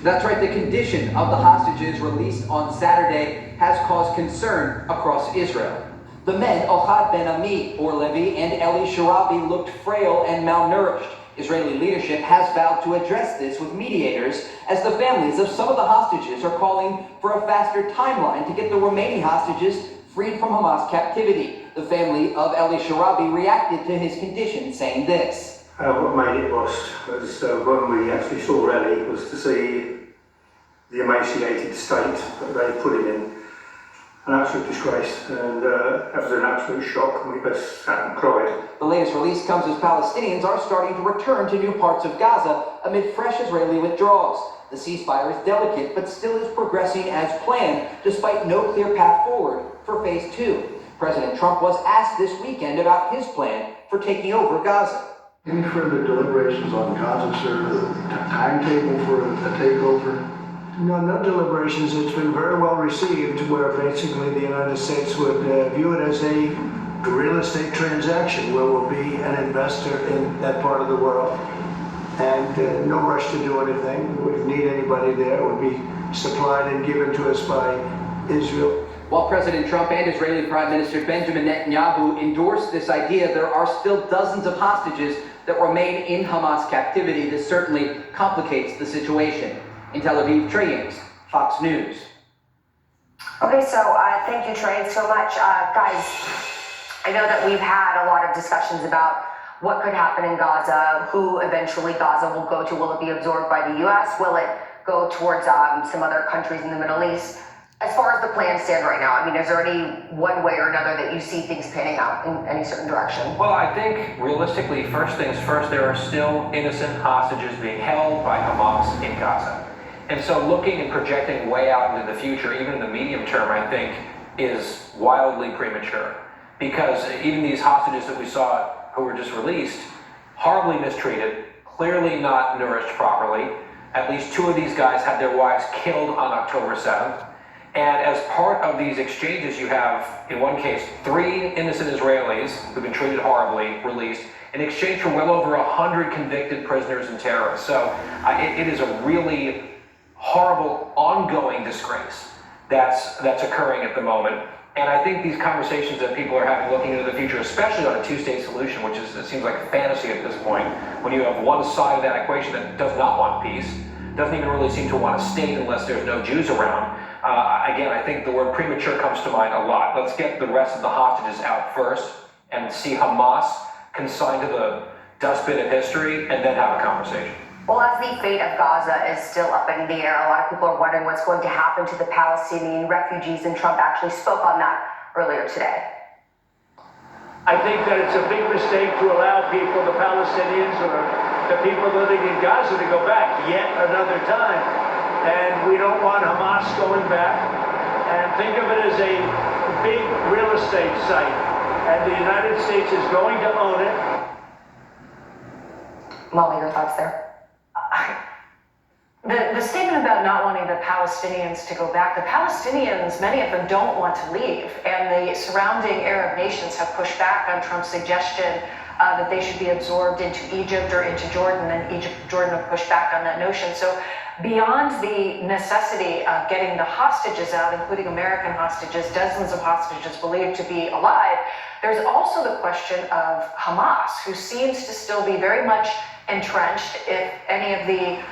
That's right, the condition of the hostages released on Saturday has caused concern across Israel. The men, Ohad Ben Ami, or Levi, and Eli Sharabi looked frail and malnourished. Israeli leadership has vowed to address this with mediators, as the families of some of the hostages are calling for a faster timeline to get the remaining hostages freed from Hamas captivity. The family of Eli Sharabi reacted to his condition, saying this. What made it worse was when we actually saw Eli was to see the emaciated state that they put him in. An absolute disgrace, and that was an absolute shock, and we both sat and cried. The latest release comes as Palestinians are starting to return to new parts of Gaza amid fresh Israeli withdrawals. The ceasefire is delicate, but still is progressing as planned, despite no clear path forward for Phase 2. President Trump was asked this weekend about his plan for taking over Gaza. Any further deliberations on Gaza, sir? The timetable for a takeover? No deliberations. It's been very well received, where basically the United States would view it as a real estate transaction where we'll be an investor in that part of the world. And no rush to do anything. We don't need anybody there. It would be supplied and given to us by Israel. While President Trump and Israeli Prime Minister Benjamin Netanyahu endorsed this idea, there are still dozens of hostages that remain in Hamas captivity. This certainly complicates the situation. In Tel Aviv, Trey Yings, Fox News. Okay, so thank you, Trey, so much. Guys, I know that we've had a lot of discussions about what could happen in Gaza, who eventually Gaza will go to. Will it be absorbed by the U.S.? Will it go towards some other countries in the Middle East? As far as the plans stand right now, I mean, is there any one way or another that you see things panning out in any certain direction? Well, I think realistically, first things first, there are still innocent hostages being held by Hamas in Gaza. And so looking and projecting way out into the future, even in the medium term, I think is wildly premature. Because even these hostages that we saw who were just released, horribly mistreated, clearly not nourished properly. At least 2 of these guys had their wives killed on October 7th. And as part of these exchanges, you have, in one case, 3 innocent Israelis who've been treated horribly, released, in exchange for well over 100 convicted prisoners and terrorists. So it is a really horrible ongoing disgrace that's occurring at the moment. And I think these conversations that people are having looking into the future, especially on a 2-state solution, which it seems like a fantasy at this point, when you have one side of that equation that does not want peace, doesn't even really seem to want a state unless there's no Jews around. Again, I think the word premature comes to mind a lot. Let's get the rest of the hostages out first and see Hamas consigned to the dustbin of history, and then have a conversation. Well, as the fate of Gaza is still up in the air, a lot of people are wondering what's going to happen to the Palestinian refugees, and Trump actually spoke on that earlier today. I think that it's a big mistake to allow people, the Palestinians or the people living in Gaza, to go back yet another time. And we don't want Hamas going back. And think of it as a big real estate site. And the United States is going to own it. Molly, your thoughts there? The statement about not wanting the Palestinians to go back, the Palestinians, many of them don't want to leave, and the surrounding Arab nations have pushed back on Trump's suggestion that they should be absorbed into Egypt or into Jordan, and Jordan have pushed back on that notion. So beyond the necessity of getting the hostages out, including American hostages, dozens of hostages believed to be alive, there's also the question of Hamas, who seems to still be very much entrenched. If any of the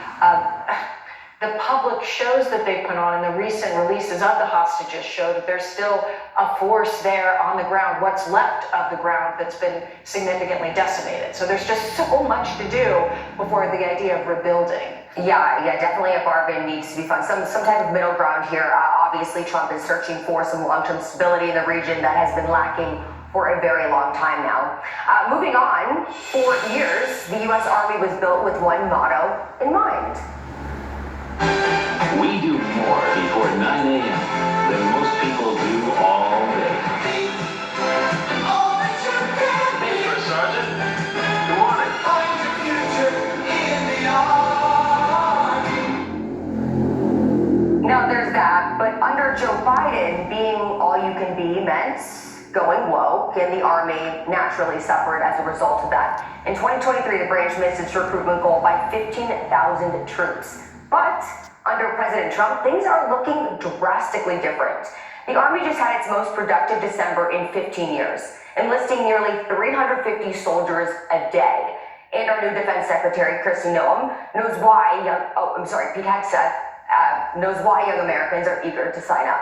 public shows that they put on and the recent releases of the hostages show that there's still a force there on the ground, what's left of the ground that's been significantly decimated. So there's just so much to do before the idea of rebuilding. Yeah, definitely a bargain needs to be found. Some type of middle ground here. Obviously, Trump is searching for some long-term stability in the region that has been lacking for a very long time now. Moving on, for years, the U.S. Army was built with one motto in mind. We do more before 9 a.m. than most people do all day. Hey, First Sergeant. Good morning. Find your future in the Army. Now, there's that, but under Joe Biden, being all you can be meant going woke, and the Army naturally suffered as a result of that. In 2023, the branch missed its recruitment goal by 15,000 troops. But under President Trump, things are looking drastically different. The Army just had its most productive December in 15 years, enlisting nearly 350 soldiers a day. And our new Defense Secretary, Kristi Noem, knows why Pete Hegseth knows why young Americans are eager to sign up.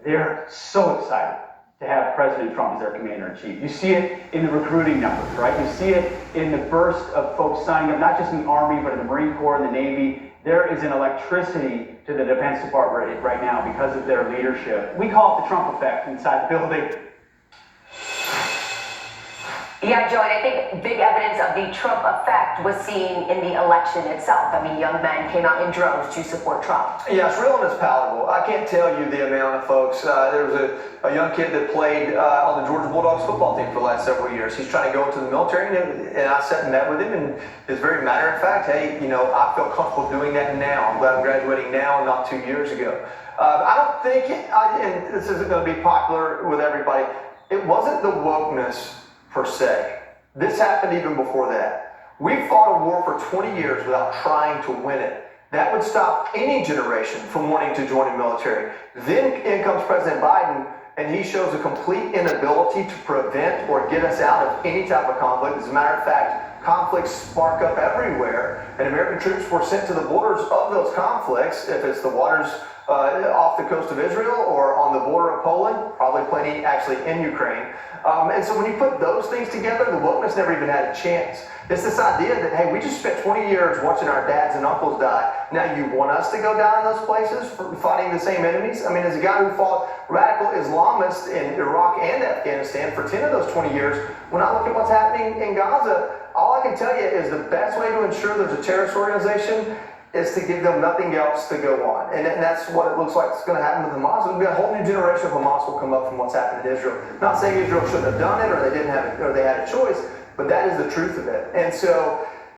They're so excited to have President Trump as their commander-in-chief. You see it in the recruiting numbers, right? You see it in the burst of folks signing up, not just in the Army, but in the Marine Corps and the Navy. There is an electricity to the Defense Department right now because of their leadership. We call it the Trump effect inside the building. Yeah, Joe, and I think big evidence of the Trump effect was seen in the election itself. I mean, young men came out in droves to support Trump. Yeah, it's real and it's palatable. I can't tell you the amount of folks. There was a young kid that played on the Georgia Bulldogs football team for the last several years. He's trying to go into the military, and I sat and met with him, and it's very matter of fact, hey, I feel comfortable doing that now. I'm glad I'm graduating now and not 2 years ago. I don't think, and this isn't going to be popular with everybody, it wasn't the wokeness per se. This happened even before that. We fought a war for 20 years without trying to win it. That would stop any generation from wanting to join the military. Then in comes President Biden, and he shows a complete inability to prevent or get us out of any type of conflict. As a matter of fact, conflicts spark up everywhere, and American troops were sent to the borders of those conflicts, if it's the waters off the coast of Israel or on the border of Poland, probably plenty actually in Ukraine. And so when you put those things together, the wokeness never even had a chance. It's this idea that, hey, we just spent 20 years watching our dads and uncles die. Now you want us to go down in those places for fighting the same enemies? I mean, as a guy who fought radical Islamists in Iraq and Afghanistan for 10 of those 20 years, when I look at what's happening in Gaza, all I can tell you is the best way to ensure there's a terrorist organization is to give them nothing else to go on. And that's what it looks like is going to happen with Hamas. It'll be a whole new generation of Hamas will come up from what's happened in Israel. Not saying Israel shouldn't have done it or they didn't have it or they had a choice, but that is the truth of it. And so